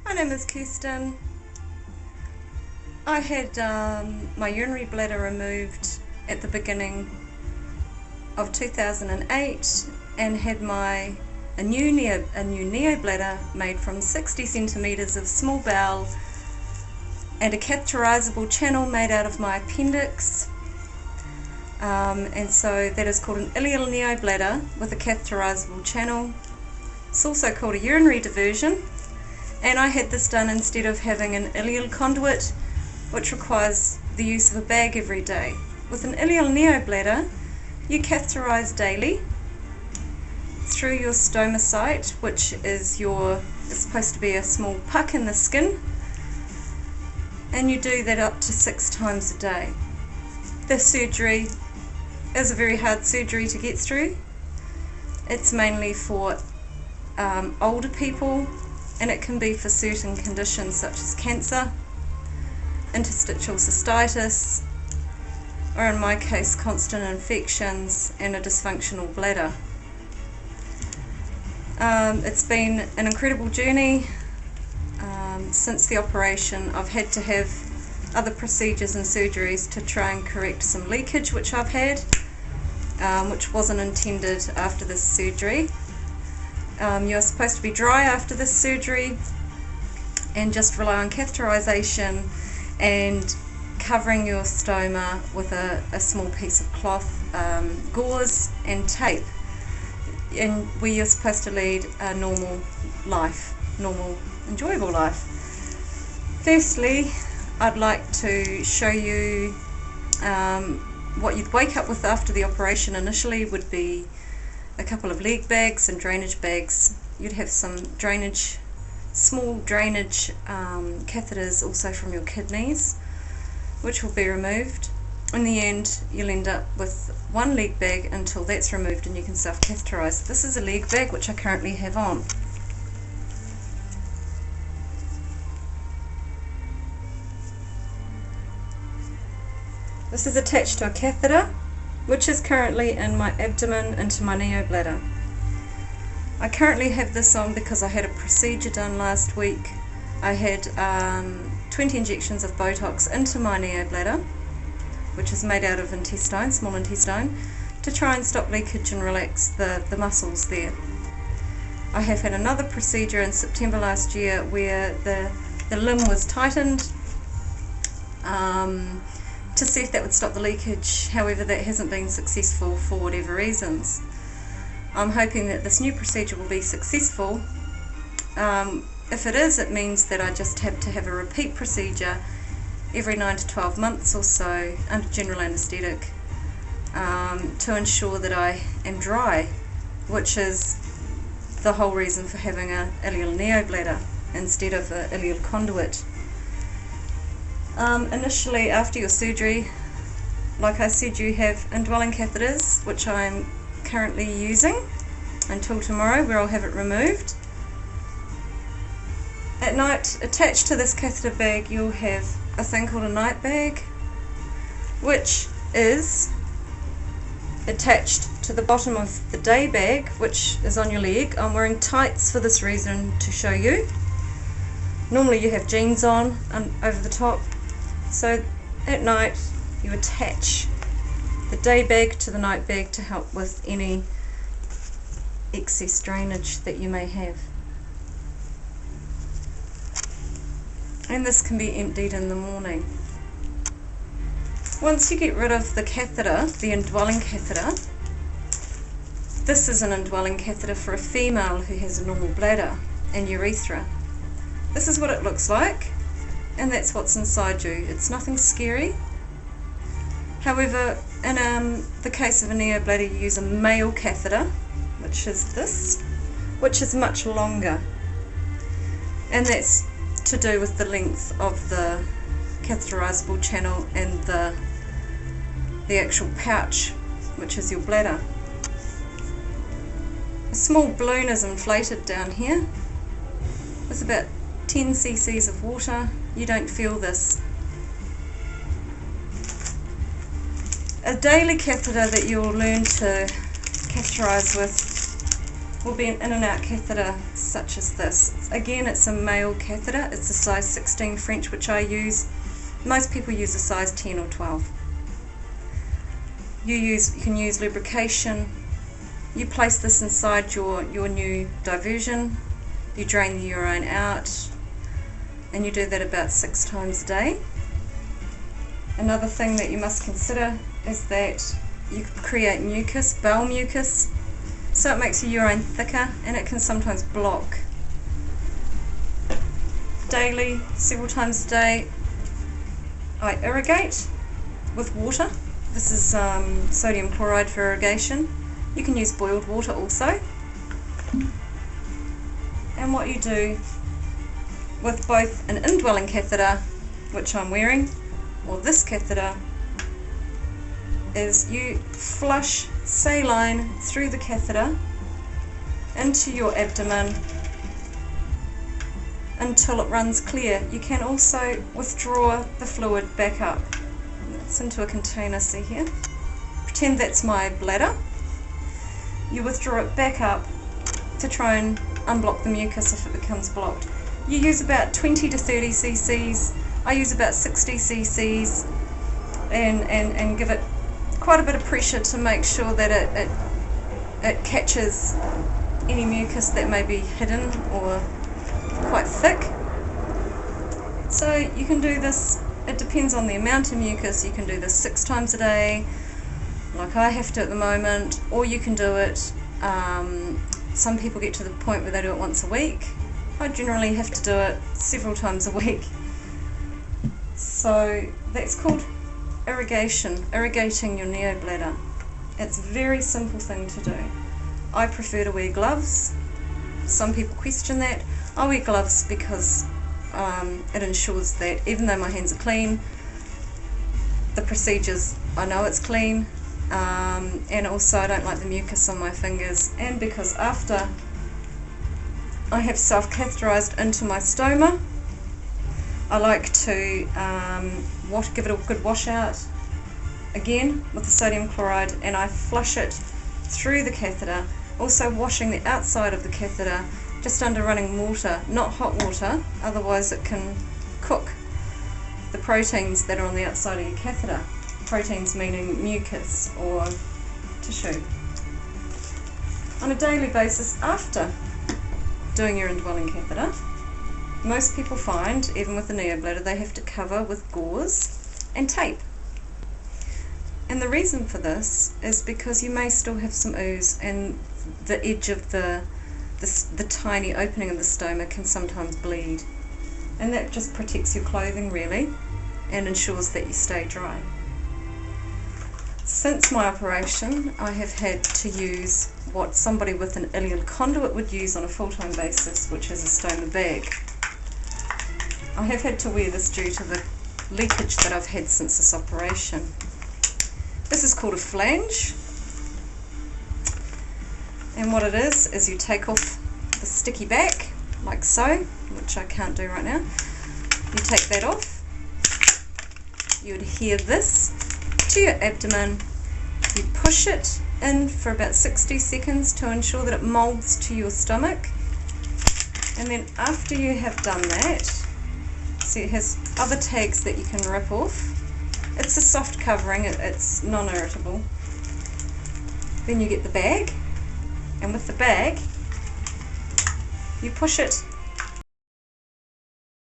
My name is Kirsten. I had my urinary bladder removed at the beginning of 2008 and had a new NeoBladder made from 60 centimeters of small bowel and a catheterizable channel made out of my appendix. And so that is called an ileal NeoBladder with a catheterizable channel. It's also called a urinary diversion. And I had this done instead of having an ileal conduit, which requires the use of a bag every day. With an ileal NeoBladder, you catheterize daily through your stomach, which is it's supposed to be a small puck in the skin, and you do that up to 6 times a day. This surgery is a very hard surgery to get through. It's mainly for older people, and it can be for certain conditions such as cancer, interstitial cystitis, or in my case constant infections and a dysfunctional bladder. It's been an incredible journey. Since the operation I've had to have other procedures and surgeries to try and correct some leakage which I've had, which wasn't intended after this surgery. You're supposed to be dry after this surgery and just rely on catheterization and covering your stoma with a small piece of cloth, gauze and tape, and where you're supposed to lead a normal life, enjoyable life. Firstly, I'd like to show you what you'd wake up with after the operation. Initially would be a couple of leg bags and drainage bags. You'd have some small drainage catheters also from your kidneys, which will be removed. In the end, you'll end up with one leg bag until that's removed and you can self-catheterize. This is a leg bag which I currently have on. This is attached to a catheter which is currently in my abdomen into my NeoBladder. I currently have this on because I had a procedure done last week. I had 20 injections of Botox into my NeoBladder, which is made out of small intestine, to try and stop leakage and relax the muscles there. I have had another procedure in September last year where the limb was tightened to see if that would stop the leakage. However, that hasn't been successful for whatever reasons. I'm hoping that this new procedure will be successful. If it is, it means that I just have to have a repeat procedure every 9 to 12 months or so under general anaesthetic to ensure that I am dry, which is the whole reason for having an ileal NeoBladder instead of an ileal conduit. Initially, after your surgery, like I said, you have indwelling catheters, which I'm currently using until tomorrow, where I'll have it removed. At night, attached to this catheter bag, you'll have a thing called a night bag, which is attached to the bottom of the day bag, which is on your leg. I'm wearing tights for this reason, to show you. Normally you have jeans on over the top. So at night you attach the day bag to the night bag to help with any excess drainage that you may have. And this can be emptied in the morning. Once you get rid of the catheter, the indwelling catheter, this is an indwelling catheter for a female who has a normal bladder and urethra. This is what it looks like, and that's what's inside you. It's nothing scary. However, in the case of a NeoBladder, you use a male catheter, which is this, which is much longer, and that's to do with the length of the catheterizable channel and the actual pouch, which is your bladder. A small balloon is inflated down here with about 10 cc's of water. You don't feel this. A daily catheter that you'll learn to catheterize with will be an in and out catheter such as this. Again, it's a male catheter. It's a size 16 French, which I use. Most people use a size 10 or 12. You can use lubrication. You place this inside your new diversion. You drain the urine out, and you do that about 6 times a day. Another thing that you must consider is that you create mucus, bowel mucus, so it makes your urine thicker and it can sometimes block. Daily, several times a day, I irrigate with water. This is sodium chloride for irrigation. You can use boiled water also. And what you do with both an indwelling catheter, which I'm wearing, or this catheter, is you flush saline through the catheter into your abdomen until it runs clear. You can also withdraw the fluid back up. It's into a container, see here. Pretend that's my bladder. You withdraw it back up to try and unblock the mucus if it becomes blocked. You use about 20 to 30 cc's. I use about 60 cc's and give it quite a bit of pressure to make sure that it catches any mucus that may be hidden or quite thick. So you can do this, it depends on the amount of mucus. You can do this 6 times a day, like I have to at the moment, or you can do it, some people get to the point where they do it once a week. I generally have to do it several times a week. So that's called irrigation, irrigating your NeoBladder. It's a very simple thing to do. I prefer to wear gloves. Some people question that. I wear gloves because it ensures that even though my hands are clean, the procedures, I know it's clean, and also I don't like the mucus on my fingers, and because after I have self-catheterized into my stoma, I like to give it a good washout again with the sodium chloride, and I flush it through the catheter, also washing the outside of the catheter just under running water, not hot water, otherwise it can cook the proteins that are on the outside of your catheter. Proteins meaning mucus or tissue. On a daily basis after doing your indwelling catheter, most people find, even with the NeoBladder, they have to cover with gauze and tape. And the reason for this is because you may still have some ooze, and the edge of the tiny opening of the stoma can sometimes bleed. And that just protects your clothing really and ensures that you stay dry. Since my operation, I have had to use what somebody with an ileal conduit would use on a full-time basis, which is a stoma bag. I have had to wear this due to the leakage that I've had since this operation. This is called a flange, and what it is you take off the sticky back, like so, which I can't do right now. You take that off, you adhere this to your abdomen, you push it in for about 60 seconds to ensure that it molds to your stomach, and then after you have done that, see it has other tags that you can rip off. It's a soft covering, it's non-irritable. Then you get the bag, and with the bag you push it